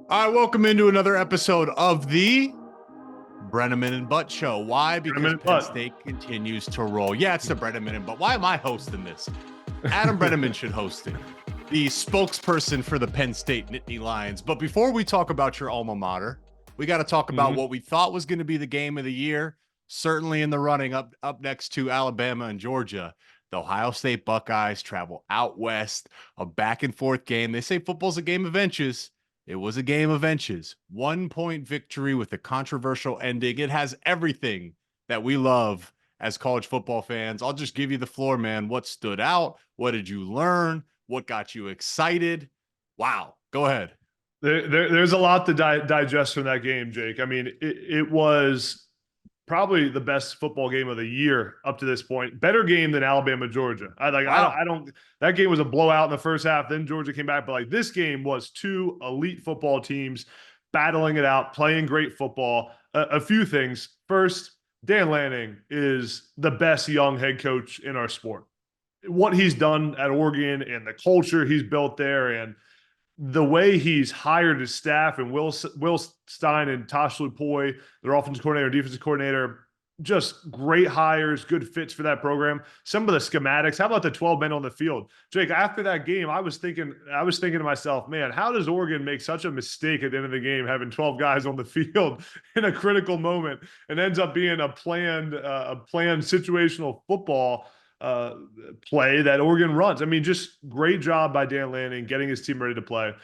All right, welcome into another episode of the Breneman and Butt Show. Why? Because Penn State continues to roll. Yeah, it's the Breneman and Butt. Why am I hosting this? Adam Breneman should host it. The spokesperson for the Penn State Nittany Lions. But before we talk about your alma mater, we got to talk about what we thought was going to be the game of the year. Certainly in the running up next to Alabama and Georgia. The Ohio State Buckeyes travel out west, a back and forth game. They say football's a game of inches. It was a game of inches. 1 point victory with a controversial ending. It has everything that we love as college football fans. I'll just give you the floor, man. What stood out? What did you learn? What got you excited? Wow. Go ahead. There's a lot to digest from that game, Jake. I mean, it was probably the best football game of the year up to this point. Better game than Alabama, Georgia. I don't. That game was a blowout in the first half. Then Georgia came back, but like this game was two elite football teams battling it out, playing great football. A few things. First, Dan Lanning is the best young head coach in our sport. What he's done at Oregon and the culture he's built there, and the way he's hired his staff, and Will Stein and Tosh Lupoy, their offensive coordinator, defensive coordinator, just great hires, good fits for that program. Some of the schematics. How about the 12 men on the field? Jake, after that game, I was thinking to myself, man, how does Oregon make such a mistake at the end of the game, having 12 guys on the field in a critical moment, and ends up being a planned situational football play that Oregon runs. I mean, just great job by Dan Lanning getting his team ready to play.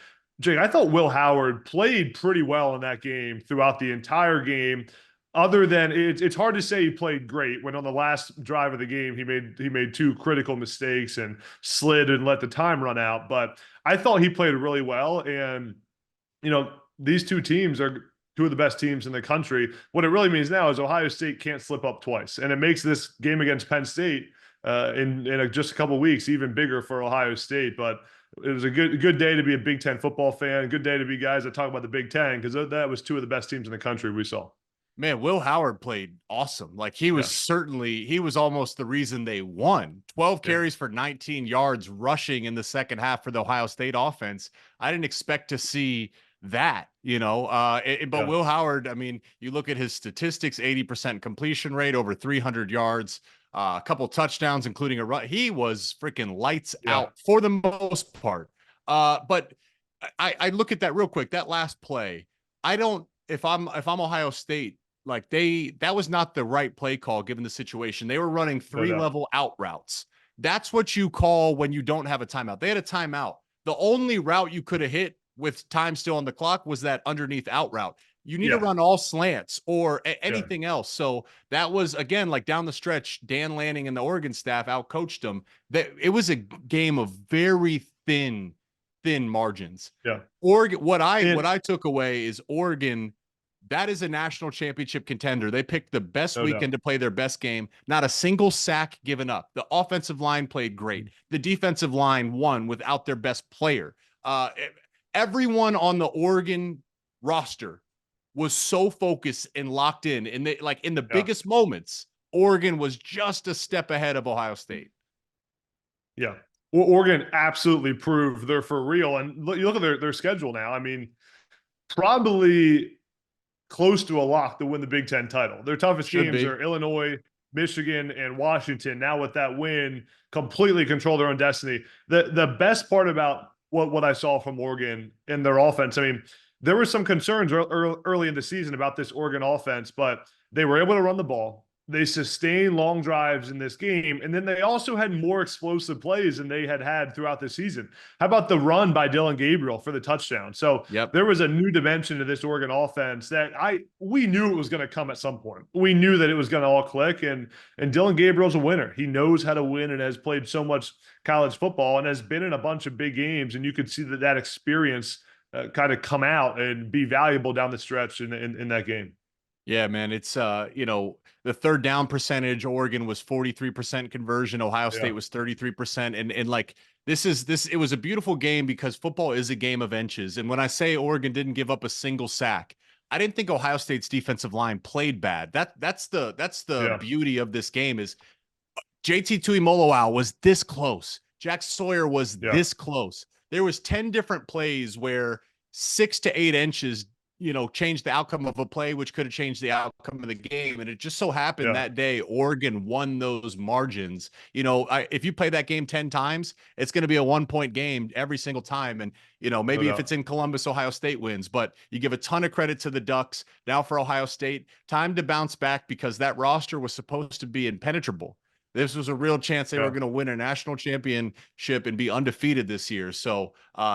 Jake, I thought Will Howard played pretty well in that game throughout the entire game. Other than it's hard to say he played great when on the last drive of the game he made two critical mistakes and slid and let the time run out. But I thought he played really well. And these two teams are two of the best teams in the country. What it really means now is Ohio State can't slip up twice, and it makes this game against Penn State in just a couple of weeks even bigger for Ohio State. But it was a good day to be a Big Ten football fan. Good day to be guys that talk about the Big Ten, because that was two of the best teams in the country we saw. Man, Will Howard played awesome. Like he was almost the reason they won. 12 carries for 19 yards rushing in the second half for the Ohio State offense. I didn't expect to see that, but Will Howard, I mean, you look at his statistics, 80% completion rate, over 300 yards, a couple touchdowns, including a run. He was freaking lights out for the most part. But I look at that real quick. That last play, if I'm Ohio State, like that was not the right play call given the situation. They were running three-level out routes. That's what you call when you don't have a timeout. They had a timeout. The only route you could have hit with time still on the clock was that underneath out route. You need to run all slants or anything else. So that was, again, like down the stretch, Dan Lanning and the Oregon staff outcoached them. It was a game of very thin margins. Yeah. Oregon, what I took away is Oregon, that is a national championship contender. They picked the best weekend to play their best game. Not a single sack given up. The offensive line played great. The defensive line won without their best player. Everyone on the Oregon roster was so focused and locked in. And they, like in the biggest moments, Oregon was just a step ahead of Ohio State. Yeah. Well, Oregon absolutely proved they're for real. And you look at their schedule now. I mean, probably close to a lock to win the Big Ten title. Their toughest games are Illinois, Michigan, and Washington. Now with that win, completely control their own destiny. The best part about what I saw from Oregon in their offense, I mean, there were some concerns early in the season about this Oregon offense, but they were able to run the ball. They sustained long drives in this game, and then they also had more explosive plays than they had throughout the season. How about the run by Dillon Gabriel for the touchdown? So there was a new dimension to this Oregon offense that we knew it was going to come at some point. We knew that it was going to all click, and Dillon Gabriel's a winner. He knows how to win and has played so much college football and has been in a bunch of big games, and you could see that experience kind of come out and be valuable down the stretch in that game. Yeah, man. It's, the third down percentage, Oregon was 43% conversion. Ohio State was 33%. And like, it was a beautiful game because football is a game of inches. And when I say Oregon didn't give up a single sack, I didn't think Ohio State's defensive line played bad. That's the beauty of this game is JT Tuimoloau was this close. Jack Sawyer was this close. There was 10 different plays where 6 to 8 inches, changed the outcome of a play, which could have changed the outcome of the game. And it just so happened that day, Oregon won those margins. If you play that game 10 times, it's going to be a 1-point game every single time. And, maybe if it's in Columbus, Ohio State wins, but you give a ton of credit to the Ducks. Now for Ohio State, time to bounce back, because that roster was supposed to be impenetrable. This was a real chance they were going to win a national championship and be undefeated this year. So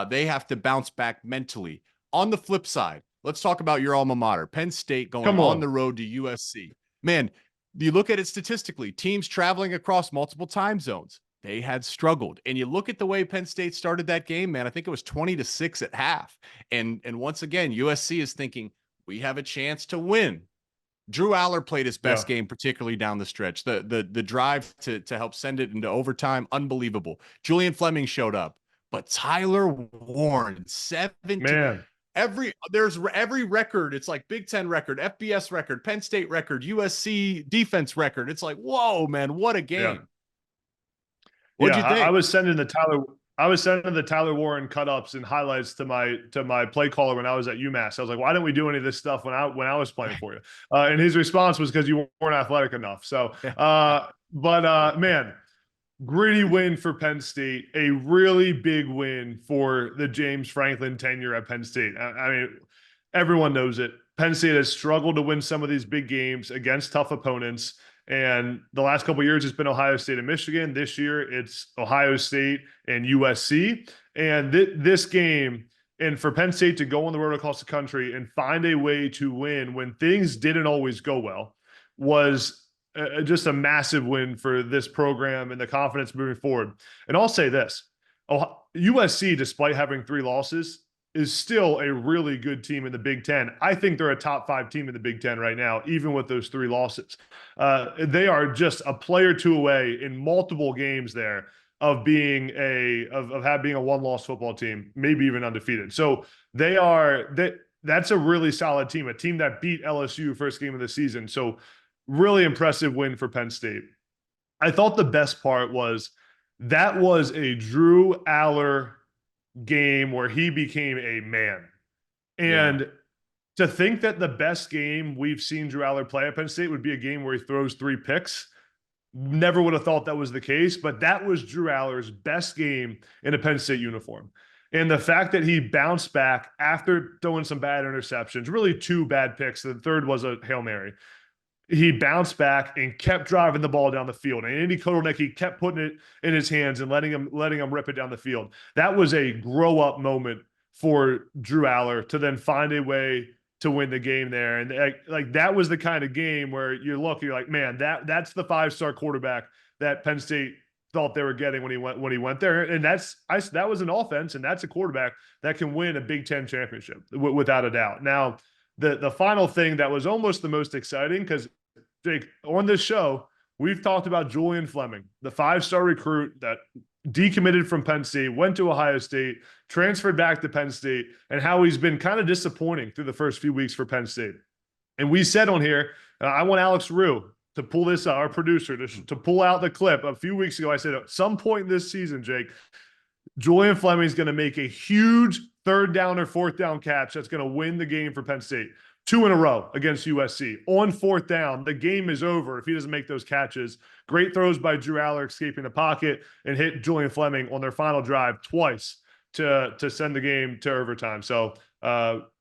they have to bounce back mentally. On the flip side, let's talk about your alma mater, Penn State, going on the road to USC. Man, you look at it statistically, teams traveling across multiple time zones, they had struggled. And you look at the way Penn State started that game, man, I think it was 20-6 at half. And once again, USC is thinking, we have a chance to win. Drew Aller played his best game, particularly down the stretch. The drive to help send it into overtime, unbelievable. Julian Fleming showed up, but Tyler Warren, 17. Man. Every record. It's like Big Ten record, FBS record, Penn State record, USC defense record. It's like, whoa, man, what a game. Yeah. What'd you think? I was sending the Tyler Warren cut-ups and highlights to my play caller when I was at UMass. I was like, why didn't we do any of this stuff when I was playing for you? And his response was, because you weren't athletic enough. So, man, gritty win for Penn State, a really big win for the James Franklin tenure at Penn State. I mean, everyone knows it. Penn State has struggled to win some of these big games against tough opponents. And the last couple of years, it's been Ohio State and Michigan. This year, it's Ohio State and USC. And this game, and for Penn State to go on the road across the country and find a way to win when things didn't always go well, was just a massive win for this program and the confidence moving forward. And I'll say this, USC, despite having 3 losses, is still a really good team in the Big Ten. I think they're a top 5 team in the Big Ten right now, even with those 3 losses. They are just a player or 2 away in multiple games there of being a 1-loss football team, maybe even undefeated. So that's a really solid team, a team that beat LSU first game of the season. So really impressive win for Penn State. I thought the best part was that was a Drew Aller game where he became a man. And to think that the best game we've seen Drew Aller play at Penn State would be a game where he throws 3 picks, never would have thought that was the case, but that was Drew Aller's best game in a Penn State uniform. And the fact that he bounced back after throwing some bad interceptions, really 2 bad picks, the third was a Hail Mary. He bounced back and kept driving the ball down the field. And Andy Kotelnick, he kept putting it in his hands and letting him rip it down the field. That was a grow-up moment for Drew Aller to then find a way to win the game there. And like that was the kind of game where you're like, man, that's the 5-star quarterback that Penn State thought they were getting when he went there. And that was an offense, and that's a quarterback that can win a Big Ten championship without a doubt. Now, the final thing that was almost the most exciting, because Jake, on this show, we've talked about Julian Fleming, the 5-star recruit that decommitted from Penn State, went to Ohio State, transferred back to Penn State, and how he's been kind of disappointing through the first few weeks for Penn State. And we said on here, I want Alex Rue to pull this, our producer, to pull out the clip. A few weeks ago, I said, at some point this season, Jake, Julian Fleming is going to make a huge 3rd down or 4th down catch that's going to win the game for Penn State. 2 in a row against USC. On 4th down, the game is over if he doesn't make those catches. Great throws by Drew Aller escaping the pocket and hit Julian Fleming on their final drive twice to send the game to overtime. So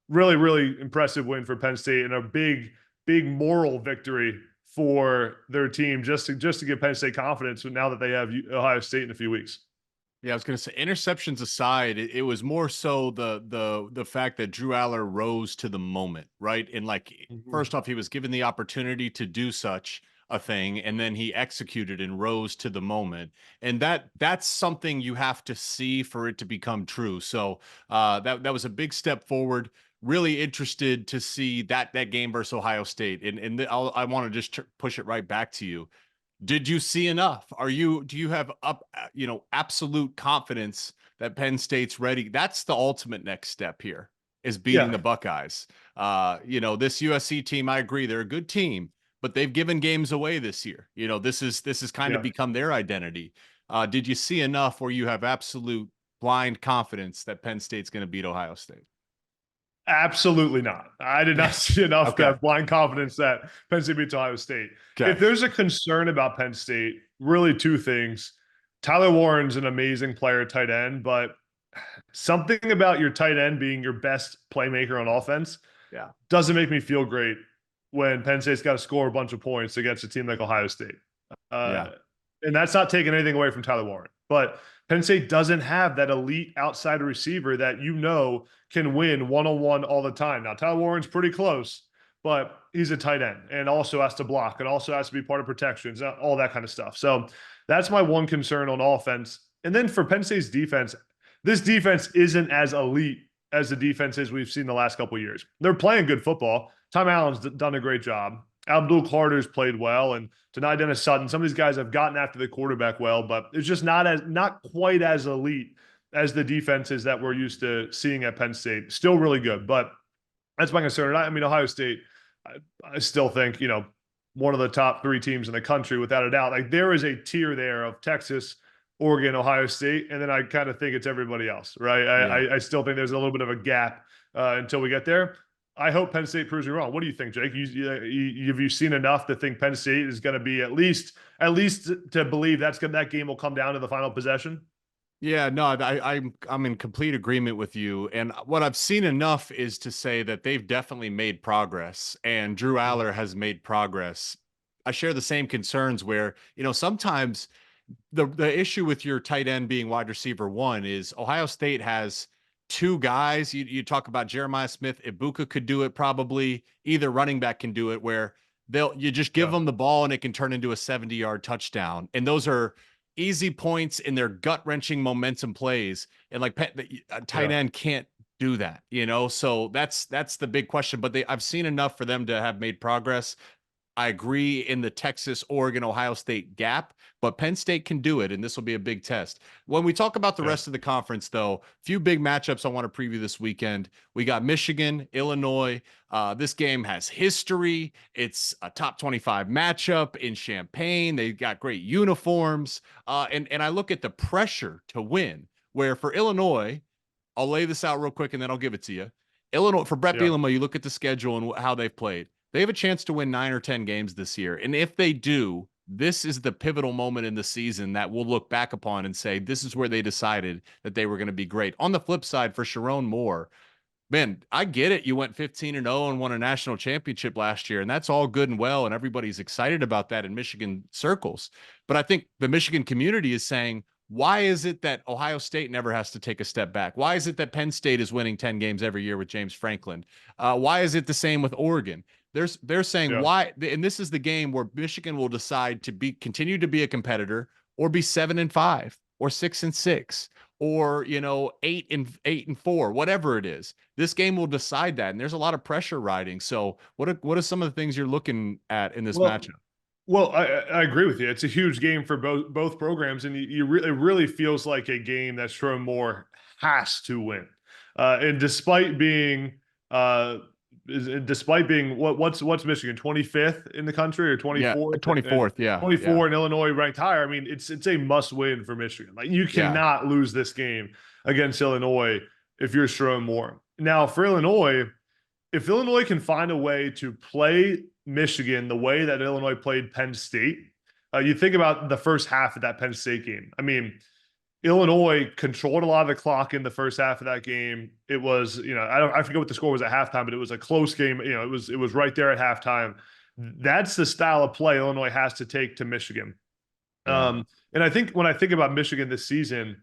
really, really impressive win for Penn State, and a big, big moral victory for their team just to give Penn State confidence now that they have Ohio State in a few weeks. Yeah, I was going to say, interceptions aside, it was more so the fact that Drew Aller rose to the moment, right? And first off, he was given the opportunity to do such a thing, and then he executed and rose to the moment. And that's something you have to see for it to become true. So that was a big step forward. Really interested to see that game versus Ohio State. And I want to just push it right back to you. Did you see enough? Do you have absolute confidence that Penn State's ready? That's the ultimate next step here, is beating the Buckeyes. This USC team, I agree, they're a good team, but they've given games away this year. This is kind of become their identity. Did you see enough where you have absolute blind confidence that Penn State's going to beat Ohio State? Absolutely not. I did not see enough to Okay. have blind confidence that Penn State beats Ohio State. Okay. If there's a concern about Penn State, really two things. Tyler Warren's an amazing player at tight end, but something about your tight end being your best playmaker on offense Yeah. doesn't make me feel great when Penn State's got to score a bunch of points against a team like Ohio State. Yeah. And that's not taking anything away from Tyler Warren, but Penn State doesn't have that elite outside receiver that can win one-on-one all the time. Now, Tyler Warren's pretty close, but he's a tight end and also has to block and also has to be part of protections, all that kind of stuff. So that's my one concern on offense. And then for Penn State's defense, this defense isn't as elite as the defenses we've seen the last couple of years. They're playing good football. Tom Allen's done a great job. Abdul Carter's played well, and Denai Dennis Sutton. Some of these guys have gotten after the quarterback well, but it's just not quite as elite as the defenses that we're used to seeing at Penn State. Still really good, but that's my concern. I mean, Ohio State, I still think, one of the top 3 teams in the country without a doubt. Like, there is a tier there of Texas, Oregon, Ohio State, and then I kind of think it's everybody else, right? Yeah. I still think there's a little bit of a gap until we get there. I hope Penn State proves me wrong. What do you think, Jake? Have you seen enough to think Penn State is going to be at least to believe that game will come down to the final possession? Yeah, no, I'm in complete agreement with you. And what I've seen enough is to say that they've definitely made progress, and Drew Aller has made progress. I share the same concerns where, sometimes the issue with your tight end being wide receiver 1 is Ohio State has 2 guys. You talk about Jeremiah Smith, Ibuka could do it probably. Either running back can do it, where you just give them the ball and it can turn into a 70-yard touchdown. And those are easy points in their gut-wrenching momentum plays. And like a tight end can't do that, So that's the big question. But I've seen enough for them to have made progress. I agree in the Texas, Oregon, Ohio State gap, but Penn State can do it, and this will be a big test. When we talk about the rest of the conference, though, few big matchups I want to preview this weekend. We got Michigan, Illinois. This game has history. It's a top 25 matchup in Champaign. They got great uniforms, and I look at the pressure to win, where for Illinois, I'll lay this out real quick, and then I'll give it to you. Illinois, for Brett Bielema, you look at the schedule and how they've played. They have a chance to win 9 or 10 games this year. And if they do, this is the pivotal moment in the season that we'll look back upon and say, this is where they decided that they were going to be great. On the flip side, for Sharon Moore, man, I get it. You went 15-0 and won a national championship last year, and that's all good and well, and everybody's excited about that in Michigan circles. But I think the Michigan community is saying, why is it that Ohio State never has to take a step back? Why is it that Penn State is winning 10 games every year with James Franklin? Why is it the same with Oregon? They're saying why, and this is the game where Michigan will decide to continue to be a competitor, or be 7-5 or 6-6 or 8-4, whatever it is. This game will decide that, and there's a lot of pressure riding. So what are some of the things you're looking at in this matchup? Well, I agree with you. It's a huge game for both programs, and it really feels like a game that Sharon Moore has to win. And despite being what's Michigan, 25th in the country or 24th? Yeah, 24th, yeah. 24 in Illinois ranked higher. I mean, it's a must win for Michigan. Like, you cannot lose this game against Illinois if you're Sharon Moore. Now, for Illinois, if Illinois can find a way to play Michigan the way that Illinois played Penn State, you think about the first half of that Penn State game. I mean, Illinois controlled a lot of the clock in the first half of that game. It was, I forget what the score was at halftime, but it was a close game. It was right there at halftime. That's the style of play Illinois has to take to Michigan. And I think when I think about Michigan this season,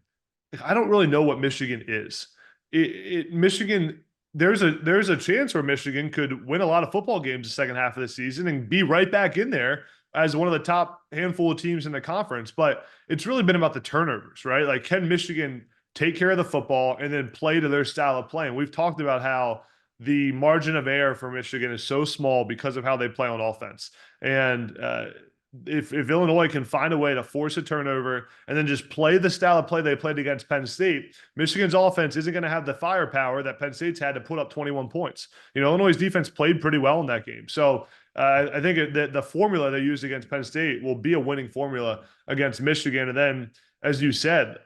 I don't really know what Michigan is. Michigan, there's a chance where Michigan could win a lot of football games the second half of the season and be right back in there as one of the top handful of teams in the conference. But it's really been about the turnovers, right? Like, can Michigan take care of the football and then play to their style of play? And we've talked about how the margin of error for Michigan is so small because of how they play on offense. And if Illinois can find a way to force a turnover and then just play the style of play they played against Penn State, Michigan's offense isn't going to have the firepower that Penn State's had to put up 21 points. Illinois' defense played pretty well in that game. So I think that the formula they used against Penn State will be a winning formula against Michigan. And then, as you said,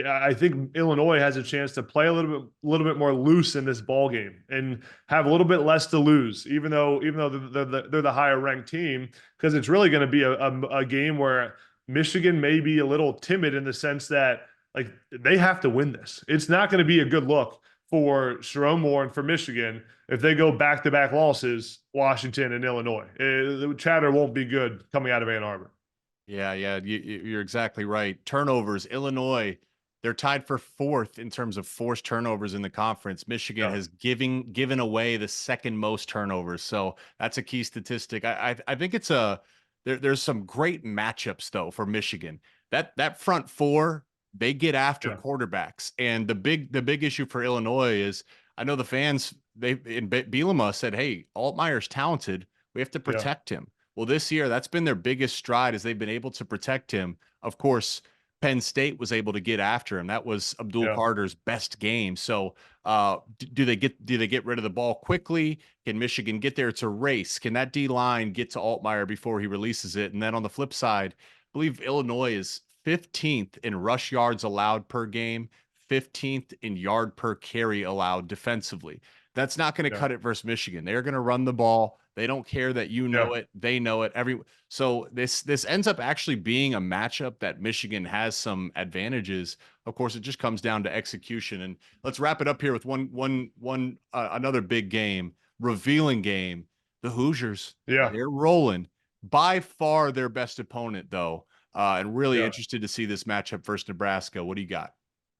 I think Illinois has a chance to play a little bit more loose in this ball game and have a little bit less to lose, even though they're the higher ranked team, because it's really going to be a game where Michigan may be a little timid in the sense that like they have to win this. It's not going to be a good look for Sharon Moore and for Michigan if they go back-to-back losses, Washington and Illinois. The chatter won't be good coming out of Ann Arbor. Yeah, you're exactly right. Turnovers, Illinois, they're tied for fourth in terms of forced turnovers in the conference. Michigan has given away the second most turnovers, so that's a key statistic. I think it's there's some great matchups though for Michigan. That front four, they get after quarterbacks, and the big issue for Illinois is I know the fans in Bielema said, "Hey, Altmaier's talented. We have to protect him." Well, this year, that's been their biggest stride as they've been able to protect him. Of course, Penn State was able to get after him. That was Abdul Carter's best game. So do they get rid of the ball quickly? Can Michigan get there? It's a race. Can that D-line get to Altmaier before he releases it? And then on the flip side, I believe Illinois is 15th in rush yards allowed per game, 15th in yard per carry allowed defensively. That's not going to cut it versus Michigan. They're going to run the ball. They don't care that you know it. They know it. So this ends up actually being a matchup that Michigan has some advantages. Of course, it just comes down to execution. And let's wrap it up here with another big game, revealing game. The Hoosiers, they're rolling. By far their best opponent, though. And really interested to see this matchup versus Nebraska. What do you got?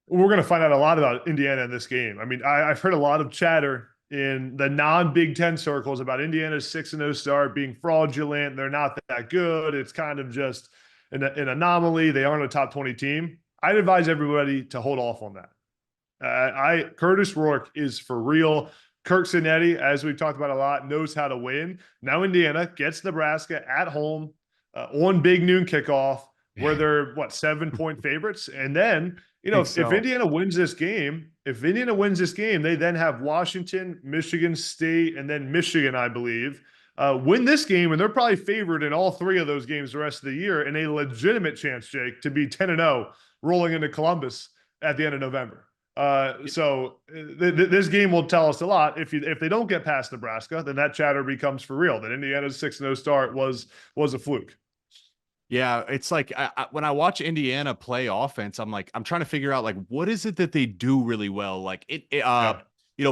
We're going to find out a lot about Indiana in this game. I mean, I've heard a lot of chatter in the non-Big Ten circles about Indiana's 6-0 start being fraudulent. They're not that good. It's kind of just an anomaly. They aren't a top 20 team. I'd advise everybody to hold off on that. Curtis Rourke is for real. Kirk Cinetti, as we've talked about a lot, knows how to win. Now Indiana gets Nebraska at home on big noon kickoff where they're, 7-point favorites? And then, if Indiana wins this game, they then have Washington, Michigan State, and then Michigan, I believe, win this game, and they're probably favored in all three of those games the rest of the year, and a legitimate chance, Jake, to be 10-0 rolling into Columbus at the end of November. So this game will tell us a lot. If they don't get past Nebraska, then that chatter becomes for real. That Indiana's 6-0 start was a fluke. Yeah, it's like when I watch Indiana play offense, I'm trying to figure out what is it that they do really well.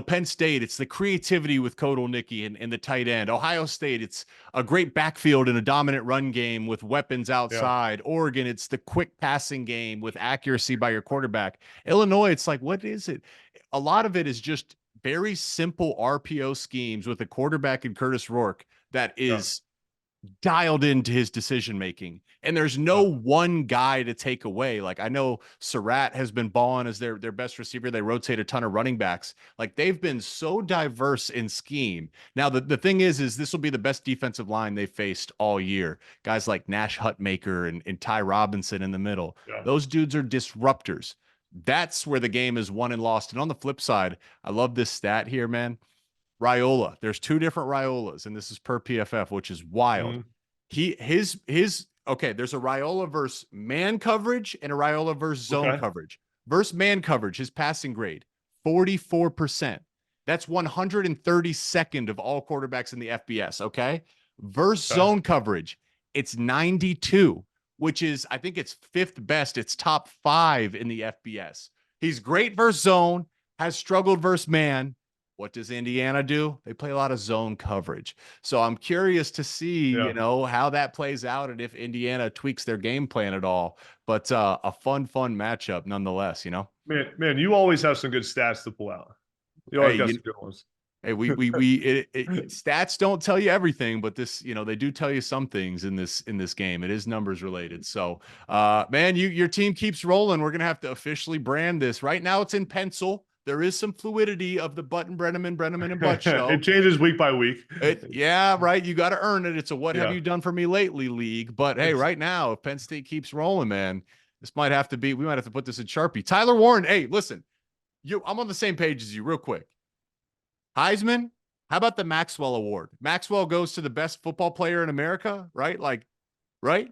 Penn State, it's the creativity with Kodal-Nicki and the tight end. Ohio State, it's a great backfield and a dominant run game with weapons outside. Oregon, it's the quick passing game with accuracy by your quarterback. Illinois, it's what is it? A lot of it is just very simple RPO schemes with a quarterback in Curtis Rourke that is dialed into his decision making, and there's no one guy to take away. I know Surratt has been balling as their best receiver. They rotate a ton of running backs. They've been so diverse in scheme. Now the thing is this will be the best defensive line they faced all year. Guys like Nash Hutmaker and Ty Robinson in the middle. Those dudes are disruptors. That's where the game is won and lost. And on the flip side, I love this stat here, man. Raiola. There's two different Raiolas, and this is per PFF, which is wild. Okay, there's a Raiola versus man coverage and a Raiola versus zone coverage. Versus man coverage, his passing grade, 44%. That's 132nd of all quarterbacks in the FBS, okay? Versus zone coverage, it's 92, which is, I think it's fifth best. It's top 5 in the FBS. He's great versus zone, has struggled versus man. What does Indiana do? They play a lot of zone coverage. So I'm curious to see, how that plays out and if Indiana tweaks their game plan at all. But a fun matchup nonetheless, Man, you always have some good stats to pull out. You always got some good ones. Hey, stats don't tell you everything, but this, they do tell you some things in this game. It is numbers related. So, man, your team keeps rolling. We're going to have to officially brand this. Right now it's in pencil. There is some fluidity of the Butt and Breneman and Butt show. It changes week by week. Right. You got to earn it. It's a what have you done for me lately league. But hey, right now, if Penn State keeps rolling, man, we might have to put this in Sharpie. Tyler Warren, hey, listen, I'm on the same page as you real quick. Heisman, how about the Maxwell Award? Maxwell goes to the best football player in America, right? Right?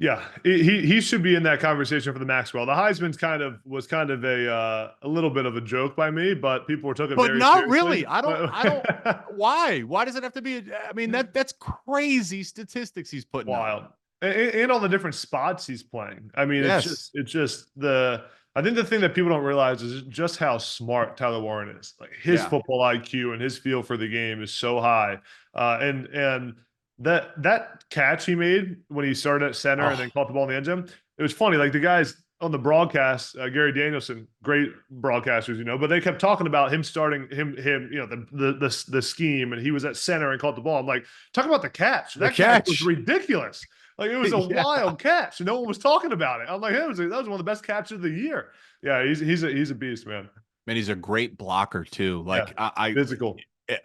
Yeah, he should be in that conversation for the Maxwell. The Heisman's was kind of a little bit of a joke by me, but people were taking it But very not seriously. really. I don't. Why? Why does it have to be? I mean, that's crazy statistics he's putting wild, up. and all the different spots he's playing. I mean, Yes. it's just the. I think the thing that people don't realize is just how smart Tyler Warren is. Like his football IQ and his feel for the game is so high, and that catch he made when he started at center and then caught the ball in the end zone. It was funny. Like the guys on the broadcast, Gary Danielson, great broadcasters, but they kept talking about him starting the scheme, and he was at center and caught the ball. I'm like, talk about the catch. That catch was ridiculous. Like it was a wild catch, and no one was talking about it. I'm like, that was one of the best catches of the year. Yeah, he's a beast, man. Man, he's a great blocker too. Like physical.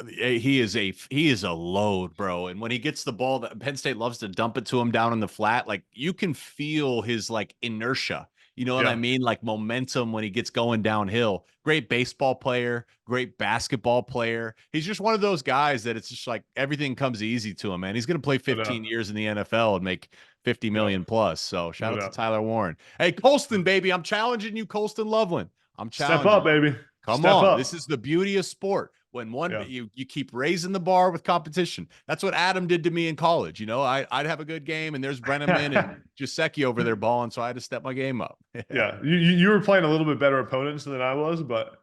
He is a load, bro. And when he gets the ball, that Penn State loves to dump it to him down in the flat. Like you can feel his like inertia. You know what I mean? Like momentum when he gets going downhill. Great baseball player, great basketball player. He's just one of those guys that it's just like everything comes easy to him, man. He's going to play 15 years in the NFL and make 50 million plus. So shout out to Tyler Warren. Hey, Colston, baby. I'm challenging you, Colston Loveland. I'm challenging Step up, baby. Come on. This is the beauty of sport. When you keep raising the bar with competition. That's what Adam did to me in college. I'd have a good game, and there's Breneman and Giuseppe over there balling, so I had to step my game up. Yeah, you were playing a little bit better opponents than I was, but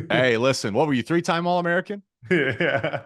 hey, listen, what were you, 3-time All-American? Yeah.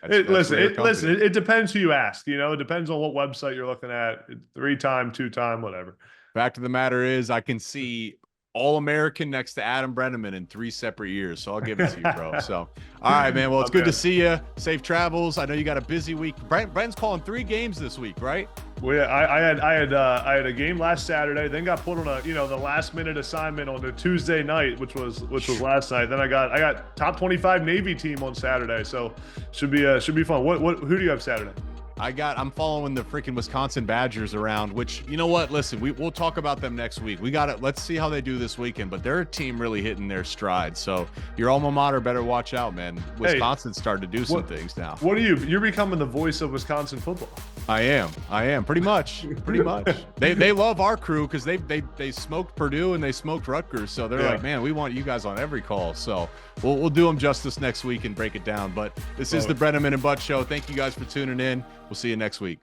It depends who you ask. It depends on what website you're looking at. 3-time, 2-time, whatever. Fact of the matter is, I can see All-American next to Adam Breneman in 3 separate years. So I'll give it to you, bro. So, all right, man. Well, it's good to see you. Safe travels. I know you got a busy week. Brent's calling 3 games this week, right? Well, yeah, I had a game last Saturday, then got put on the last minute assignment on the Tuesday night, which was last night. Then I got top 25 Navy team on Saturday. So should be fun. Who do you have Saturday? I'm following the freaking Wisconsin Badgers around, which, you know what? Listen, we'll talk about them next week. Let's see how they do this weekend, but they're a team really hitting their stride. So your alma mater better watch out, man. Wisconsin's starting to do some things now. What are you? You're becoming the voice of Wisconsin football. I am pretty much. They love our crew because they smoked Purdue and they smoked Rutgers. So they're like, man, we want you guys on every call. So we'll do them justice next week and break it down. But this is the Breneman and Butt Show. Thank you guys for tuning in. We'll see you next week.